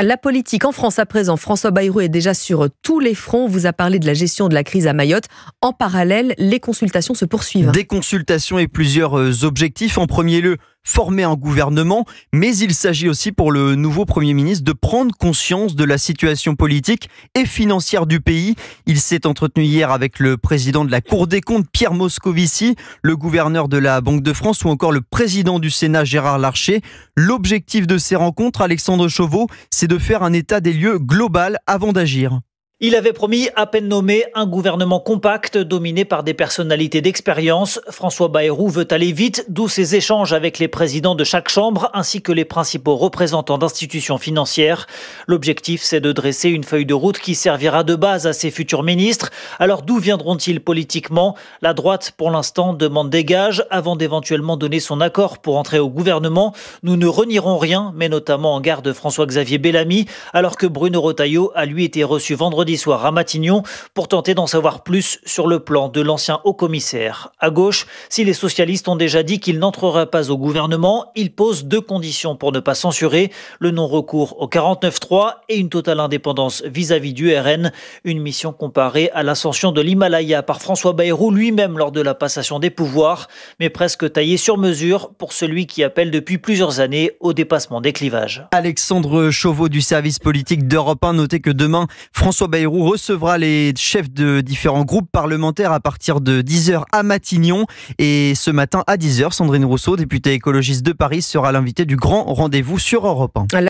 La politique en France à présent, François Bayrou est déjà sur tous les fronts. On vous a parlé de la gestion de la crise à Mayotte. En parallèle, les consultations se poursuivent. Des consultations et plusieurs objectifs. En premier lieu, former un gouvernement, mais il s'agit aussi pour le nouveau Premier ministre de prendre conscience de la situation politique et financière du pays. Il s'est entretenu hier avec le président de la Cour des comptes, Pierre Moscovici, le gouverneur de la Banque de France ou encore le président du Sénat, Gérard Larcher. L'objectif de ces rencontres, Alexandre Chauveau, c'est de faire un état des lieux global avant d'agir. Il avait promis, à peine nommé, un gouvernement compact dominé par des personnalités d'expérience. François Bayrou veut aller vite, d'où ses échanges avec les présidents de chaque chambre ainsi que les principaux représentants d'institutions financières. L'objectif, c'est de dresser une feuille de route qui servira de base à ses futurs ministres. Alors d'où viendront-ils politiquement ? La droite, pour l'instant, demande des gages avant d'éventuellement donner son accord pour entrer au gouvernement. Nous ne renierons rien, mais notamment en garde François-Xavier Bellamy, alors que Bruno Retailleau a lui été reçu vendredi soir à Matignon pour tenter d'en savoir plus sur le plan de l'ancien haut-commissaire. À gauche, si les socialistes ont déjà dit qu'ils n'entreraient pas au gouvernement, ils posent deux conditions pour ne pas censurer, le non-recours au 49.3 et une totale indépendance vis-à-vis du RN, une mission comparée à l'ascension de l'Himalaya par François Bayrou lui-même lors de la passation des pouvoirs, mais presque taillée sur mesure pour celui qui appelle depuis plusieurs années au dépassement des clivages. Alexandre Chauveau du service politique d'Europe 1, notez que demain, François Bayrou recevra les chefs de différents groupes parlementaires à partir de 10h à Matignon. Et ce matin à 10h, Sandrine Rousseau, députée écologiste de Paris, sera l'invitée du grand rendez-vous sur Europe 1.